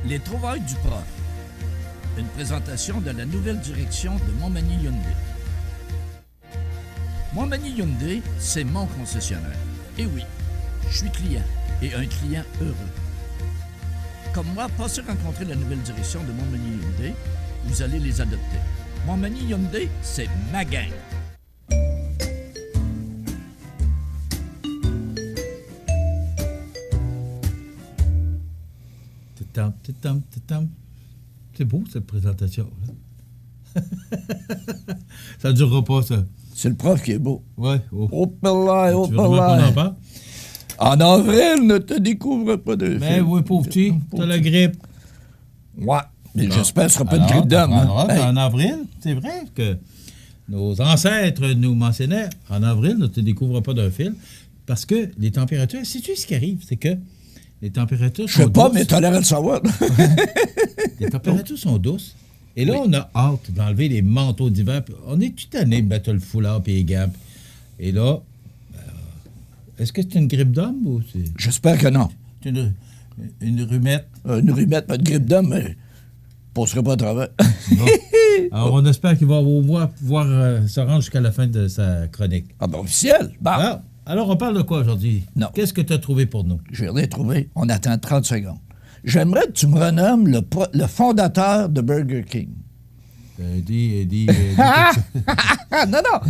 Les trouvailles du prof. Une présentation de la nouvelle direction de Montmagny Hyundai. Montmagny Hyundai, c'est mon concessionnaire. Et oui, je suis client et un client heureux. Comme moi, passez rencontrer la nouvelle direction de Montmagny Hyundai, vous allez les adopter. Montmagny Hyundai, c'est ma gang. C'est beau, cette présentation. Ça ne durera pas, ça. C'est le prof qui est beau. Oui. Oh, là, oh, Tu veux vraiment qu'on en parle? En avril, ne te découvre pas de Mais film. oui, pauvre petit, t'as la grippe. Ouais, mais Bon. j'espère que ce sera pas de Alors, grippe d'homme. t'apprendras Hein? Hey. qu'en avril, c'est vrai que nos ancêtres nous mentionnaient, en avril, ne te découvre pas d'un fil, parce que les températures, sais-tu ce qui arrive? C'est que les températures Je sont sais pas, douces. mais t'as l'air de le savoir. Les températures sont douces. Et là, on a hâte d'enlever les manteaux d'hiver. Puis on est tout année de mettre le foulard et les gants. Et là, est-ce que c'est une grippe d'homme ou c'est J'espère que non. une rumette? Une rumette, pas de grippe d'homme, mais je passerai pas à travers. Bon. Alors, on espère qu'il va au moins pouvoir se rendre jusqu'à la fin de sa chronique. Ah ben officiel. Bon, Alors, on parle de quoi aujourd'hui? Non. Qu'est-ce que tu as trouvé pour nous? j'ai rien trouvé. On attend 30 secondes. J'aimerais que tu me renommes le fondateur de Burger King. Eddie Ah, non, non.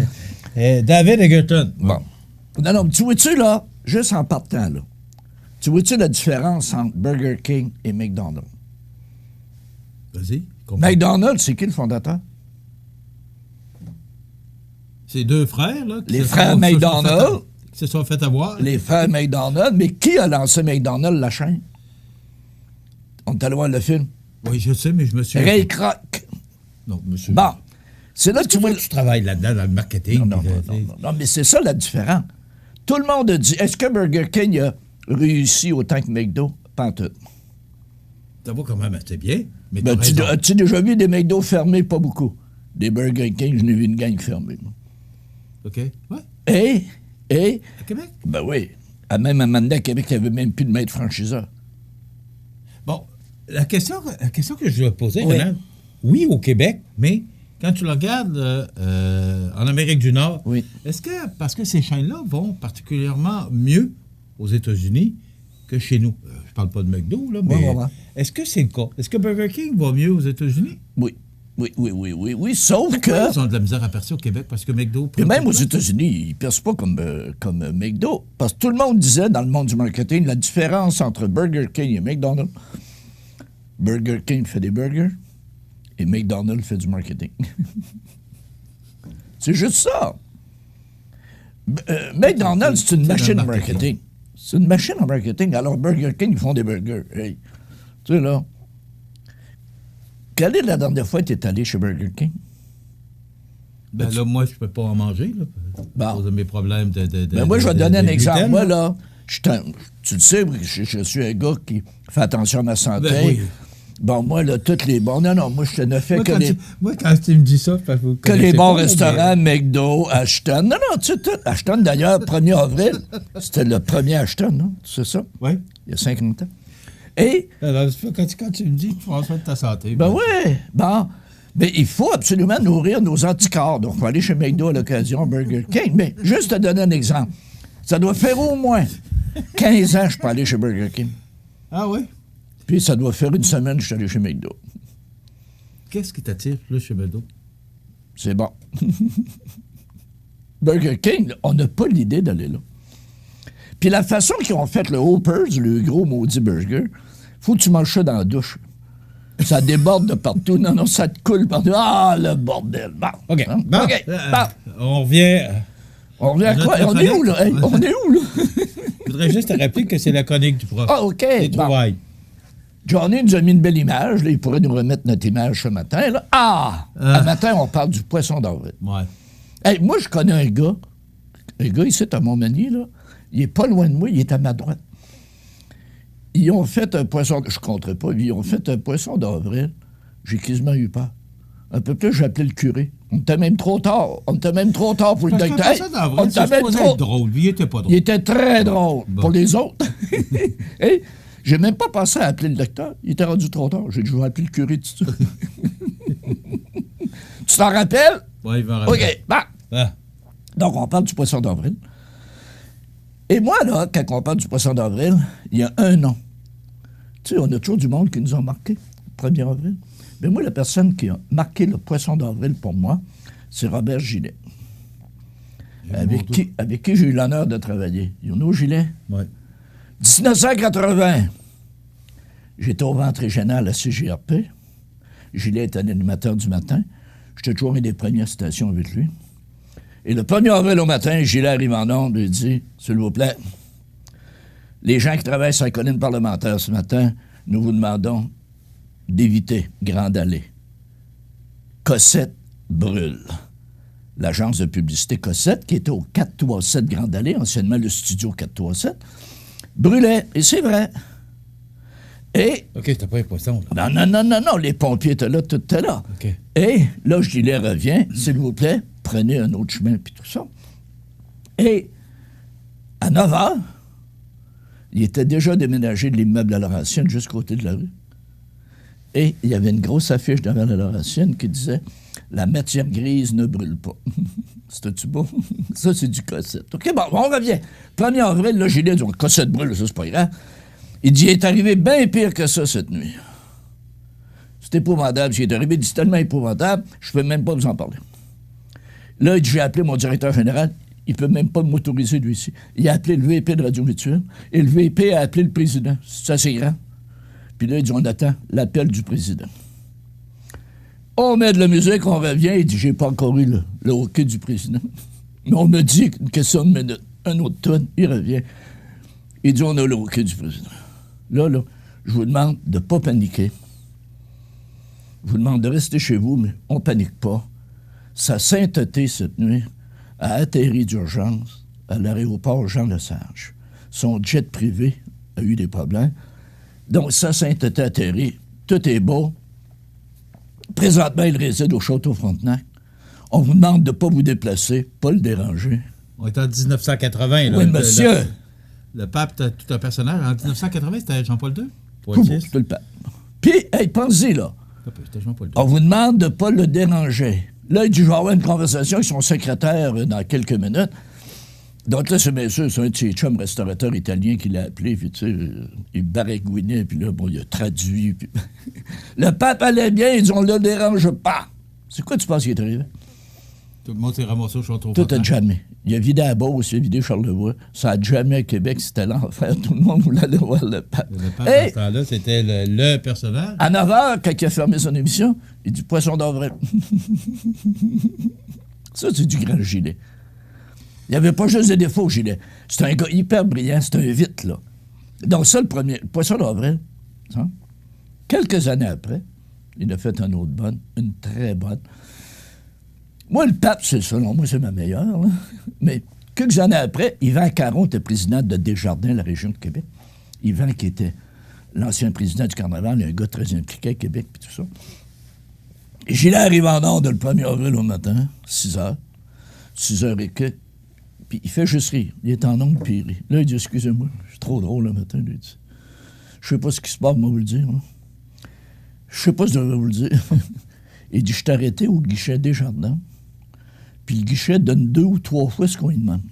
David Egerton. Bon. Non, non, tu vois-tu, là, juste en partant, là, tu vois-tu la différence entre Burger King et McDonald's? Vas-y. comprends. McDonald's, c'est qui le fondateur? C'est deux frères, là. Les frères McDonald. Qui se sont fait avoir. Les frères McDonald. Mais qui a lancé McDonald, la chaîne? On est allé voir le film. Oui, je sais, mais je me suis... Ray Kroc. Non, monsieur. Bon. C'est là que tu vois... Tu travailles là-dedans, dans le marketing. Non, mais c'est ça la différence. Tout le monde a dit, est-ce que Burger King a réussi autant que McDo? Pas en tout. Ça va quand même assez bien. Mais Ben, t'as raison. as-tu déjà vu des McDo fermés? Pas beaucoup. Des Burger King, je n'ai vu une gang fermée. moi. OK. Ouais. Et, À Québec. ben oui, même à Manda, à Québec, il n'y avait même plus de maître franchiseur. Bon, la question que je vais poser, Oui. Renan, oui, au Québec, mais quand tu le regardes en Amérique du Nord, Oui. est-ce que, parce que ces chaînes-là vont particulièrement mieux aux États-Unis que chez nous? Je parle pas de McDo, là, mais ouais. est-ce que c'est le cas? Est-ce que Burger King va mieux aux États-Unis? Oui, sauf Pourquoi que... ils ont de la misère à percer au Québec? Parce que McDo... Et même aux États-Unis, ils ne percent pas comme McDo. Parce que tout le monde disait, dans le monde du marketing, la différence entre Burger King et McDonald's. Burger King fait des burgers et McDonald's fait du marketing. C'est juste ça. McDonald's, c'est une machine en marketing. C'est une machine en marketing. Alors, Burger King, ils font des burgers. Hey. Tu sais, là... Quelle est la dernière fois que tu es allé chez Burger King? Ben là, moi, je peux pas en manger, là, à cause de mes problèmes de moi, je vais te donner un exemple. gluten, Moi, là, tu le sais, je suis un gars qui fait attention à ma santé. Ben oui. Bon, moi, là, toutes les bons... Non, moi, je ne fais Moi, quand tu me dis ça... Vous que les connaissez bons pas, restaurants, McDo, Ashton. Non, tu sais, tout. Ashton, d'ailleurs, 1er avril, c'était le premier Ashton, non? C'est ça? Oui. Il y a 50 ans. Et... Alors, quand tu me dis qu'il faut en soin de ta santé... Ben oui, bon. Mais il faut absolument nourrir nos anticorps. Donc, il faut aller chez McDo à l'occasion, Burger King. Mais juste te donner un exemple. Ça doit faire au moins 15 ans que je peux aller chez Burger King. Ah oui? Puis ça doit faire une semaine que je suis allé chez McDo. Qu'est-ce qui t'attire, là, chez McDo? C'est bon. Burger King, là, on n'a pas l'idée d'aller là. Puis la façon qu'ils ont fait le Whoppers, le gros maudit burger, faut que tu manges ça dans la douche. Ça déborde de partout. Non, ça te coule partout. Ah, le bordel. Bon. OK. Hein? Bon, OK. Bon. on revient... On revient à quoi? On est où, là? Hey, on est où, là? Je voudrais juste te rappeler que c'est la chronique du prof. Ah, OK. Les Bon. trouvailles. Johnny nous a mis une belle image. Là, il pourrait nous remettre notre image ce matin. Là. Un matin, on parle du poisson d'avril. Ouais. Hey, moi, je connais un gars ici, à Montmagny, là. Il est pas loin de moi, il est à ma droite. Ils ont fait un poisson... Je ne compterai pas. Ils ont fait un poisson d'avril. J'ai quasiment eu peur. Un peu plus, j'ai appelé le curé. On était même trop tard. On était même trop tard pour le Parce que docteur. le poisson d'avril, c'est supposé être drôle. Lui, il était pas drôle. Il était très drôle Bon. pour les autres. Hey, J'ai même pas pensé à appeler le docteur. Il était rendu trop tard. J'ai dit, je vais appeler le curé tout de suite. Tu t'en rappelles? Oui, il va en rappeler. OK, bah. Ah. Donc, on parle du poisson d'avril. Et moi, là, quand on parle du poisson d'avril, il y a un nom. Tu sais, on a toujours du monde qui nous a marqué, le 1er avril. Mais moi, la personne qui a marqué le poisson d'avril pour moi, c'est Robert Gillet. Avec qui j'ai eu l'honneur de travailler. Youno Gillet? Oui. 1980, j'étais au ventre régional à CGRP. Gillet était un animateur du matin. J'étais toujours une des premières stations avec lui. Et le 1er avril au matin, Gillet arrive en ondes et dit, « S'il vous plaît, les gens qui travaillent sur la colline parlementaire ce matin, nous vous demandons d'éviter Grande Allée. Cossette brûle. » L'agence de publicité Cossette, qui était au 437 Grande Allée, anciennement le studio 437, brûlait. Et c'est vrai. Et... OK, c'était pas un poisson, là. Non, les pompiers étaient là, tout était là. OK. Et là, Gillet revient, s'il vous plaît, prenez un autre chemin, puis tout ça. Et à 9 h, il était déjà déménagé de l'immeuble à Laurentienne jusqu'à côté de la rue. Et il y avait une grosse affiche devant la Laurentienne qui disait « La matière grise ne brûle pas. » C'était-tu beau? Ça, c'est du Cossette. OK, bon, on revient. 1er avril, là, Gillet dit « Cossette brûle, ça, c'est pas grave. » Il dit « Il est arrivé bien pire que ça cette nuit. » C'est épouvantable. Il est arrivé, il dit « C'est tellement épouvantable, je peux même pas vous en parler. » Là, il dit « J'ai appelé mon directeur général. Il peut même pas m'autoriser, lui, ici. » Il a appelé le VP de Radio Mutuelle. Et le VP a appelé le président. C'est assez grand. Puis là, il dit, on attend l'appel du président. On met de la musique, on revient, il dit, j'ai pas encore eu le OK du président. Mais on me dit une question de minute. Un autre tonne, il revient. Il dit, on a le OK du président. Là, je vous demande de ne pas paniquer. Je vous demande de rester chez vous, mais on ne panique pas. Sa sainteté, cette nuit, a atterri d'urgence à l'aéroport Jean-Lesage. Son jet privé a eu des problèmes. Donc, sa sainteté atterri, tout est beau. Présentement, il réside au Château Frontenac. On vous demande de ne pas vous déplacer, pas le déranger. On est en 1980, là. Oui, monsieur. Le pape, tout un personnage. En 1980, c'était Jean-Paul II? C'était le pape. Puis, hey, pensez, là. C'était Jean-Paul II. On vous demande de ne pas le déranger. Là, il dit, je vais avoir une conversation avec son secrétaire dans quelques minutes. Donc là, c'est bien sûr, c'est un de ses chums restaurateurs italiens qui l'a appelé, puis tu sais, il baragouinait, puis là, bon, il a traduit. Puis... Le pape allait bien, ils dit, on ne le dérange pas. C'est quoi tu penses qui est arrivé? Tout le monde s'est ramassé au Château. Tout a jamais. Il a vidé à Beauce, il a vidé Charlevoix. Ça a jamais à Québec, c'était l'enfer. Tout le monde voulait aller voir le pape. Le pape, à ce temps-là, c'était le personnage. À 9 h, quand il a fermé son émission, il dit, poisson d'avril. Ça, c'est du grand Gillet. Il n'y avait pas juste des défauts, Gillet. C'est un gars hyper brillant, c'est un vite, là. Donc ça, le poisson d'avril, hein? Quelques années après, il a fait une autre bonne, une très bonne. Moi, le pape, c'est selon moi, c'est ma meilleure, là. Mais quelques années après, Yvan Caron était président de Desjardins, la région de Québec. Yvan, qui était l'ancien président du Carnaval, un gars très impliqué à Québec, puis tout ça. Et Gillet arrive en onde le 1er avril au matin, 6 h. 6 h et quelques. Puis il fait juste rire. Il est en onde, puis il rit. Là, il dit, excusez-moi, je suis trop drôle le matin, lui, il dit. Je sais pas ce qui se passe, moi, vous le dire. Hein. Je sais pas si je devrais vous le dire. Il dit, je suis arrêté au guichet Desjardins, puis le guichet donne 2 ou 3 fois ce qu'on lui demande.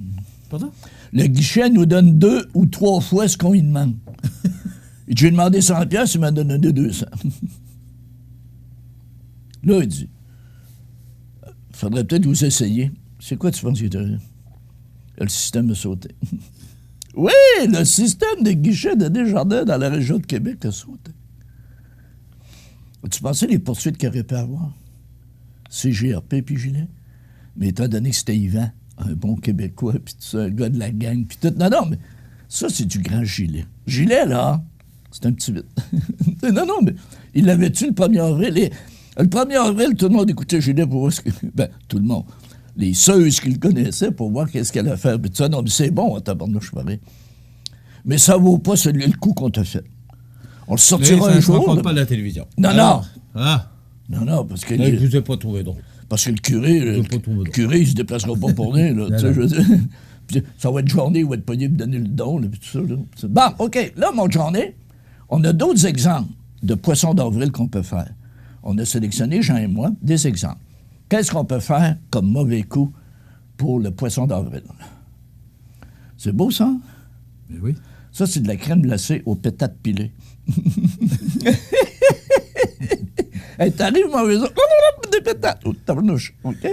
Pardon? Le guichet nous donne 2 ou 3 fois ce qu'on lui demande. Il dit, j'ai demandé 100 $, il m'a donné 200. Là, il dit, faudrait peut-être vous essayer. C'est quoi tu penses qu'il est arrivé? Le système a sauté. Oui, le système de guichet de Desjardins dans la région de Québec a sauté. As-tu pensé les poursuites qu'il aurait pu avoir? CGRP puis Gillet? Mais étant donné que c'était Yvan, un bon Québécois, puis tout ça, un gars de la gang, puis tout. Non, mais ça, c'est du grand Gillet. Gillet, là, c'est un petit vite. non, mais il l'avait tué le 1er avril. Et le 1er avril, tout le monde écoutait Gillet pour voir ce que... Ben, tout le monde. Les seuls qui le connaissaient pour voir qu'est-ce qu'elle allait faire. Puis ça, non, mais c'est bon, tabarnouche, pareil. Mais ça vaut pas le coup qu'on t'a fait. On le sortira un jour. Ça ne raconte pas à la télévision. Non, alors, non. Ah. Non, parce que... Là, je ne vous ai pas trouvé drôle. Parce que le curé, il se déplacera pas pour rien, là. Tu sais, je veux dire. Puis ça va être journée où il va être pogné pour donner le don, là, puis tout ça, là. Bon, OK. Là, mon journée, On a d'autres exemples de poissons d'avril qu'on peut faire. On a sélectionné, Jean et moi, des exemples. Qu'est-ce qu'on peut faire comme mauvais coup pour le poisson d'avril? C'est beau, ça? Mais oui. Ça, c'est de la crème glacée aux pétates pilées. Hey, t'arrives, mauvais des pétates. Oh, tabarnouche, OK?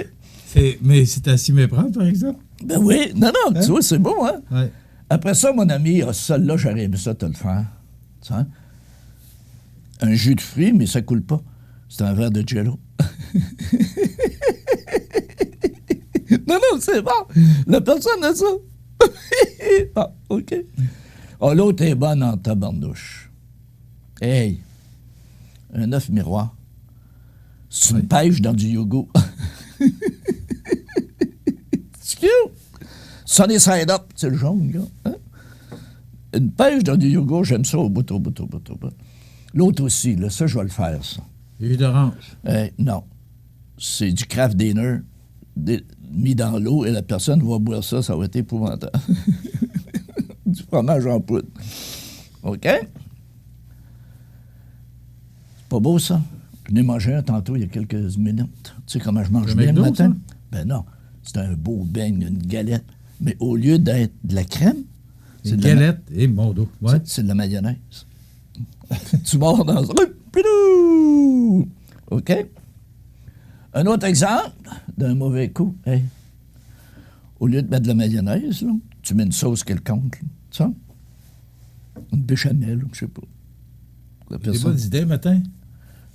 Mais c'est à s'y méprendre, par exemple? Ben oui. Non, tu vois, c'est beau, hein? Ouais. Après ça, mon ami, celle-là, j'aurais aimé ça te le faire. Tu sais? Un jus de fruits, mais ça coule pas. C'est un verre de Jello. Non, c'est bon. La personne a ça. Ah, OK. Oh, l'autre est bonne en tabarnouche. Hey, un œuf miroir. C'est une pêche dans du yogourt. C'est cute. Sunny side up, c'est le jaune, gars. Hein? Une pêche dans du yogourt, j'aime ça au bout. L'autre aussi, là, ça, je vais le faire, ça. Jus d'orange. Non. C'est du craft dinner mis dans l'eau et la personne va boire ça, ça va être épouvantable. Du fromage en poudre. OK? C'est pas beau, ça? Je n'ai mangé un tantôt il y a quelques minutes. Tu sais comment je mange bien le matin? Ça? Ben non. C'est un beau beigne, une galette. Mais au lieu d'être de la crème, c'est une galette et mon dos. Ouais. C'est de la mayonnaise. Tu mords dans un... Pidou! OK? Un autre exemple d'un mauvais coup. Hey. Au lieu de mettre de la mayonnaise, là, tu mets une sauce quelconque. Là, ça? Une béchamel, je sais pas. Des bonnes idées, matin?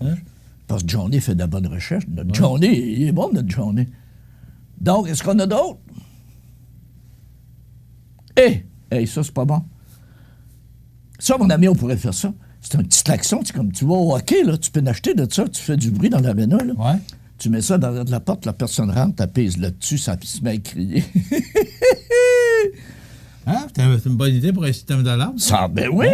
Hein? Parce que Johnny fait de la bonne recherche. Notre Johnny, il est bon, notre Johnny. Donc, est-ce qu'on a d'autres? Hey, ça, c'est pas bon. Ça, mon ami, on pourrait faire ça. C'est un petit klaxon. C'est comme tu vas au hockey, là, tu peux l'acheter de ça, tu fais du bruit dans l'aréna, là. Ouais. Tu mets ça dans la porte, la personne rentre, t'apaises là-dessus, ça se met à crier. Hein? C'est une bonne idée pour un système d'alarme? Ça, ben oui.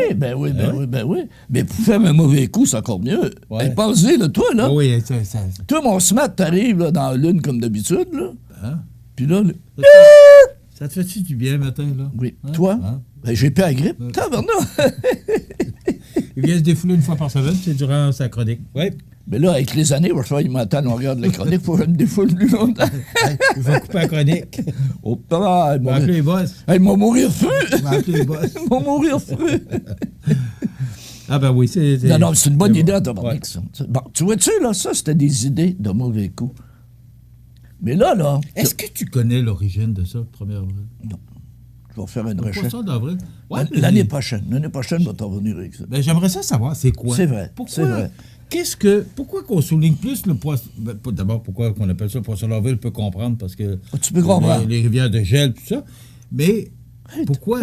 Mais pour faire un mauvais coup, c'est encore mieux. Ouais. Hey, pense-y, là, toi, là. Oui, ça. Toi, mon smart, t'arrives là, dans la lune comme d'habitude, là. Hein? Puis là, Ça te fait-tu du bien, matin, là? oui. Hein? Toi, Hein? ben, j'ai pas la grippe. Tabarnak! Il vient se défouler une fois par semaine, c'est durant sa chronique. Oui. Mais là, avec les années, il va falloir qu'il m'entende la longueur de la chronique pour que je me défoule plus longtemps. Il va couper la chronique. Oh, pas Il va appeler les boss. Ils m'ont mourir fru! Il va appeler les boss. Ils m'ont mourir fru! Ah ben oui, c'est... Non, c'est une bonne idée à ton ouais. ça. Bon, tu vois-tu, là, ça, c'était des idées de mauvais coups. Mais là... Est-ce que tu connais l'origine de ça, le 1er avril? Non. Je vais faire une Le recherche. poisson d'avril? Ouais, L'année prochaine, je vais t'en revenir avec ça. Ben, j'aimerais ça savoir, c'est quoi? C'est vrai, Pourquoi? c'est vrai. Pourquoi qu'on souligne plus le poisson... Ben, d'abord, pourquoi qu'on appelle ça le poisson d'avril, on peut comprendre, parce que... Tu peux comprendre. Les rivières de gel, tout ça. Mais pourquoi...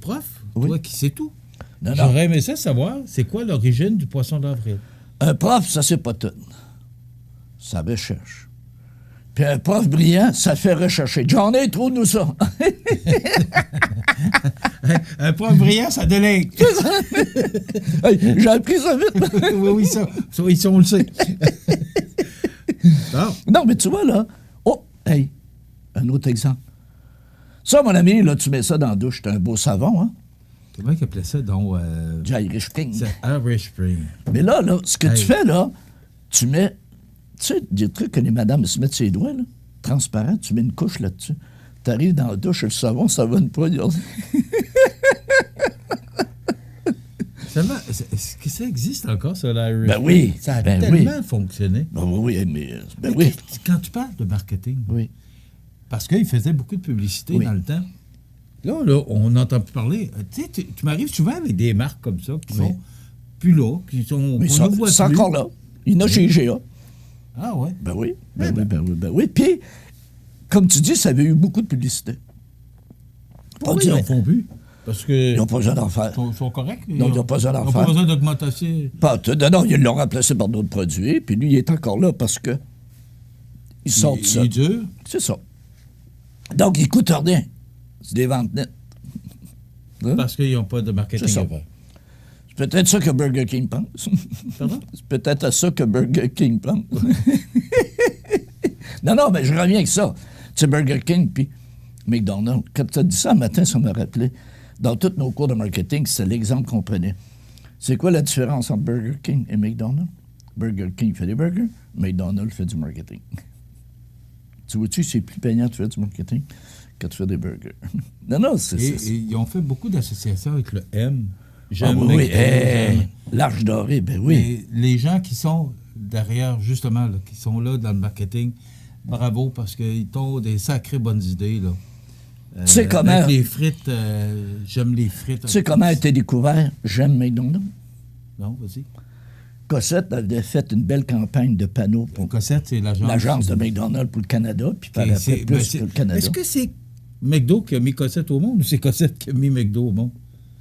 prof, oui. toi qui sais tout. Non. J'aurais aimé ça savoir, c'est quoi l'origine du poisson d'avril? Un prof, ça, c'est pas tout. Ça recherche. Puis un prof brillant, ça fait rechercher. Johnny, trouve-nous ça. Un prof brillant, ça délègue. Hey, j'ai appris ça vite. Oui, ça, on le sait. Non, mais tu vois, là... Oh, hey, un autre exemple. Ça, mon ami, là, tu mets ça dans la douche. C'est un beau savon, hein? Comment ils appelaient ça, donc... Du Irish Spring. C'est Irish Spring. Mais là, ce que tu fais, là, tu mets... Tu sais, des trucs que les madames se mettent ses doigts, là, transparents, tu mets une couche là-dessus. Tu arrives dans la douche, le savon, ça va pas. Seulement, est-ce que ça existe encore, ça, l'Irish Ben oui. Ça a ben tellement oui. fonctionné. Ben oui, mais Mais quand tu parles de marketing, oui. parce qu'ils faisaient beaucoup de publicité dans le temps, là, on n'entend plus parler. Tu sais, tu m'arrives souvent avec des marques comme ça qui sont plus là, qui sont... Mais c'est encore là. Il y en a chez IGA. Ah ouais? Ben oui. Ben oui. Puis, comme tu dis, ça avait eu beaucoup de publicité. Pourquoi ils n'en font plus? Parce que... Ils n'ont pas besoin d'en faire. Ils sont corrects? Non, ils n'ont pas besoin d'en faire. Ils n'ont pas besoin d'augmentation? Non, ils l'ont remplacé par d'autres produits, puis lui, il est encore là parce que ils sortent ça. Il est dur? C'est ça. Donc, il ne coûte rien. C'est des ventes nettes. Hein? Parce qu'ils n'ont pas de marketing à faire. C'est peut-être ça que Burger King pense. Pardon? C'est peut-être à ça que Burger King pense. Non, mais je reviens avec ça. Tu sais, Burger King puis McDonald's. Quand tu as dit ça un matin, ça m'a rappelé. Dans tous nos cours de marketing, c'est l'exemple qu'on prenait. C'est quoi la différence entre Burger King et McDonald's? Burger King fait des burgers, McDonald's fait du marketing. Tu vois-tu, c'est plus payant de faire du marketing que de faire des burgers. Non, c'est... Et ils ont fait beaucoup d'associations avec le M. Oui, l'Arche dorée, ben oui. Mais les gens qui sont derrière, justement, là, qui sont là dans le marketing, bravo, parce qu'ils t'ont des sacrées bonnes idées, là. Tu sais comment... Avec les frites, j'aime les frites. Tu sais comment a été découvert J'aime McDonald's? Non, vas-y. Cossette avait fait une belle campagne de panneaux pour Cossette, c'est l'agence de McDonald's pour le Canada, puis par après plus que le Canada. Est-ce que c'est McDo qui a mis Cossette au monde ou c'est Cossette qui a mis McDo au monde?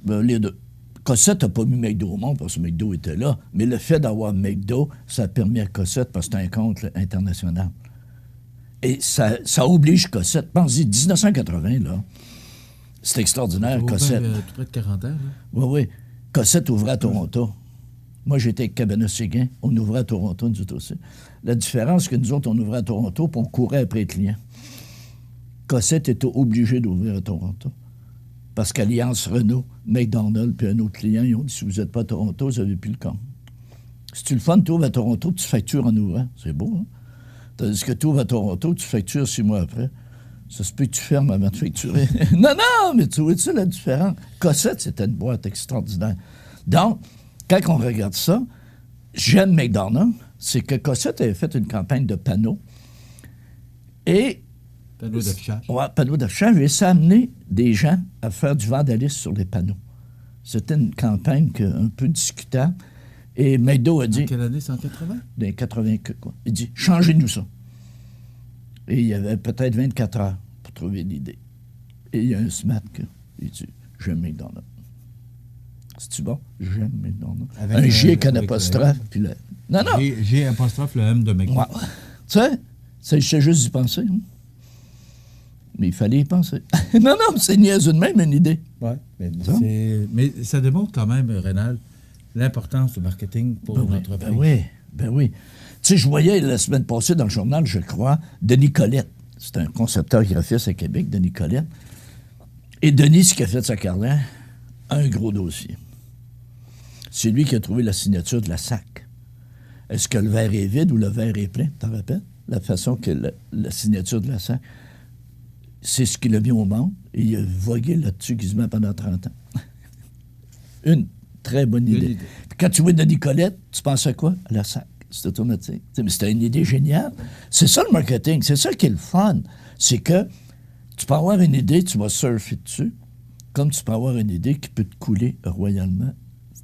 Ben, les deux. Cossette n'a pas mis McDo au monde parce que McDo était là, mais le fait d'avoir McDo, ça a permis à Cossette parce que c'est un compte là, international. Et ça oblige Cossette. Pensez, 1980, là, c'est extraordinaire, Cossette. Tout près de 40 ans, là. Oui. Cossette ouvrait à Toronto. Moi, j'étais avec Cabana Séguin. On ouvrait à Toronto, nous autres aussi. La différence, c'est que nous autres, on ouvrait à Toronto, puis on courait après les clients. Cossette était obligé d'ouvrir à Toronto. Parce qu'Alliance Renault, McDonald's, puis un autre client, ils ont dit, si vous n'êtes pas à Toronto, vous n'avez plus le compte. Si tu le fun, tu ouvres à Toronto, tu factures en ouvrant. C'est beau, hein? Tandis que tu ouvres à Toronto, tu factures 6 mois après. Ça se peut que tu fermes avant de facturer. Non, mais tu vois-tu la différence? Cossette, c'était une boîte extraordinaire. Donc, quand on regarde ça, j'aime McDonald's, c'est que Cossette avait fait une campagne de panneaux. Et... Panneaux d'affichage. Oui, panneaux d'affichage. Et ça a amené des gens à faire du vandalisme sur les panneaux. C'était une campagne un peu discutable. Et McDo a dit... En quelle année, c'est en 80? Dans les 80, quoi. Il dit, changez-nous ça. Et il y avait peut-être 24 heures pour trouver l'idée. Et il y a un smart il dit, j'aime McDonald's. C'est-tu bon? J'aime McDonald's. Avec un G avec un apostrophe, puis le... Non. G apostrophe, le M de McDonald's. Ouais. Tu sais, je sais juste y penser. Hein? Mais il fallait y penser. non, c'est niaiseux de même, une idée. Oui, mais ça démontre quand même, Rénal, l'importance du marketing pour une entreprise. Ben oui. Tu sais, je voyais la semaine passée dans le journal, je crois, Denis Colette. C'est un concepteur graphiste à Québec, Denis Colette. Et Denis, ce qu'il a fait de sa carrière, un gros dossier. C'est lui qui a trouvé la signature de la SAC. Est-ce que le verre est vide ou le verre est plein? T'en rappelles? La façon que la signature de la SAC, c'est ce qu'il a mis au monde. Et il a vogué là-dessus quasiment pendant 30 ans. Une très bonne idée. Puis quand tu vois Denis Colette, tu penses à quoi? À la SAC. C'est automatique. Mais c'était une idée géniale. C'est ça le marketing. C'est ça qui est le fun. C'est que tu peux avoir une idée, tu vas surfer dessus, comme tu peux avoir une idée qui peut te couler royalement.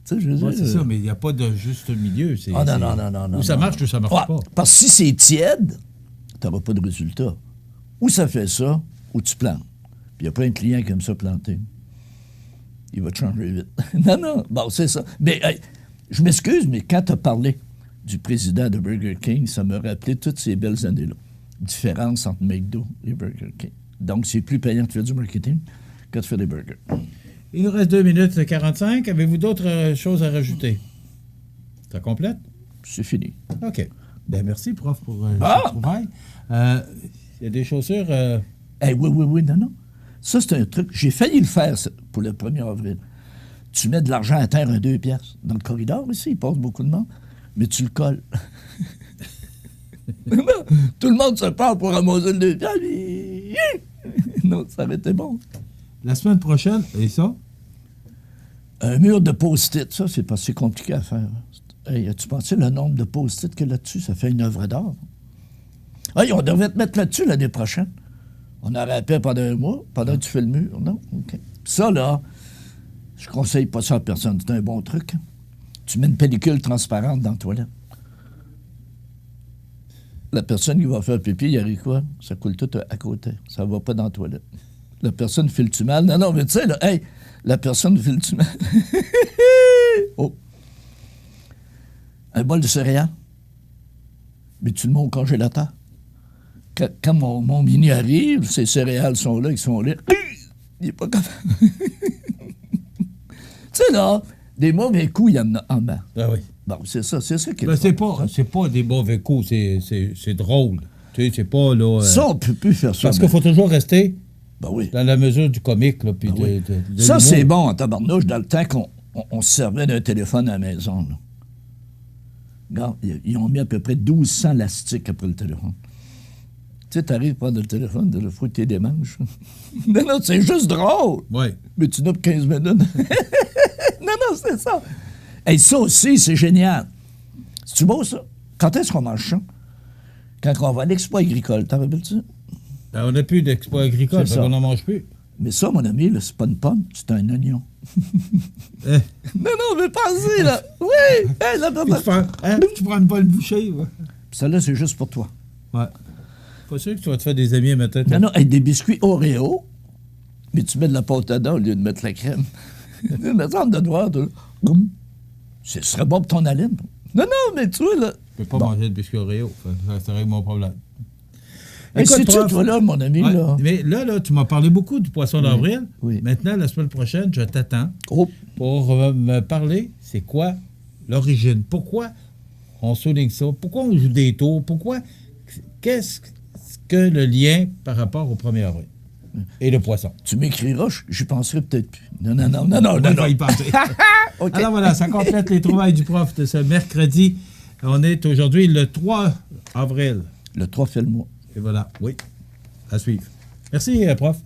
C'est ça, mais il n'y a pas de juste milieu. Non. Ou ça marche ou ça ne marche pas. Parce que si c'est tiède, tu n'auras pas de résultat. Ou ça fait ça, ou tu plantes. Puis il y a plein de clients qui aiment ça planter. Il va te changer vite. Non. Bon, c'est ça. Mais je m'excuse, mais quand tu as parlé du président de Burger King, ça me rappelait toutes ces belles années-là. Différence entre McDo et Burger King. Donc, c'est plus payant de faire du marketing que de faire des burgers. Il nous reste 2 minutes 45. Avez-vous d'autres choses à rajouter? Ça complète? C'est fini. OK. Bien, merci, prof, pour ce trouvaille. Il y a des chaussures... Oui, non. Ça, c'est un truc. J'ai failli le faire ça, pour le 1er avril. Tu mets de l'argent à terre à 2 piastres. Dans le corridor, ici, il passe beaucoup de monde. Mais tu le colles. Tout le monde se parle pour ramasser le 2 piastres. Non, ça aurait été bon. La semaine prochaine, et ça? Un mur de post-it, ça, c'est pas si compliqué à faire. Hey, as-tu pensé le nombre de post-it qu'il y a là-dessus? Ça fait une œuvre d'art. Hey, on devrait te mettre là-dessus l'année prochaine. On aurait appelé pendant un mois, pendant que tu fais le mur. Non? OK. Ça, là, je conseille pas ça à personne. C'est un bon truc. Tu mets une pellicule transparente dans la toilette. La personne qui va faire pipi, il arrive quoi? Ça coule tout à côté. Ça va pas dans la toilette. La personne file-tu mal? Non, mais tu sais, là, hey, la personne file-tu mal? Oh! Un bol de céréales. Mais tu le mets au congélateur. Quand mon mini arrive, ces céréales sont là, ils sont là. Il n'est pas capable. Tu sais, là, des mauvais coups, il y en a en bas. Ah oui. Bon, c'est ça qui est ben, c'est pas des mauvais coups, c'est drôle. Tu sais, c'est pas, là... Ça, on ne peut plus faire ça. Parce qu'il faut toujours rester Ben oui. Dans la mesure du comique, là, puis Ben oui. de Ça, l'humour. c'est bon en tabarnouche, dans le temps qu'on se servait d'un téléphone à la maison. Là. Regarde, ils ont mis à peu près 1200 lastiques après le téléphone. Tu sais, t'arrives à prendre le téléphone, de le fouetter des manches. Non, c'est juste drôle. Oui. Mais tu n'as que 15 minutes. non, c'est ça. Et ça aussi, c'est génial. C'est-tu beau, ça? Quand est-ce qu'on mange ça? Quand on va à l'expo agricole, t'en rappelles-tu? Ben, on n'a plus d'expo agricole, C'est ça. on n'en mange plus. Mais ça, mon ami, là, c'est pas une pomme, c'est un oignon. Eh. Non, mais pensez, là. Oui! Hey, là, Tu prends une bonne bouchée, ouais. ça, là, c'est juste pour toi. Ouais. Pas sûr que tu vas te faire des amis maintenant. Non, avec des biscuits Oreo, mais tu mets de la pâte à dents au lieu de mettre la crème. Me semble de doigts, ce serait bon pour ton haleine. Non, mais tu vois, là. Je peux pas manger de biscuits Oreo. Ça serait mon problème. Hey, Écoute, c'est-tu, prof, toi, là, mon ami, ouais, là? mais là, tu m'as parlé beaucoup du poisson d'avril. Oui. Maintenant, la semaine prochaine, je t'attends Oh, pour me parler, c'est quoi l'origine? Pourquoi on souligne ça? Pourquoi on joue des tours? Qu'est-ce que le lien par rapport au 1er avril? Et le poisson. tu m'écriras, j'y penserai peut-être plus. Non. On va y penser. OK. Alors voilà, ça complète les trouvailles du prof de ce mercredi. On est aujourd'hui le 3 avril. Le 3 fait le mois. Et voilà, oui, à suivre. Merci, prof.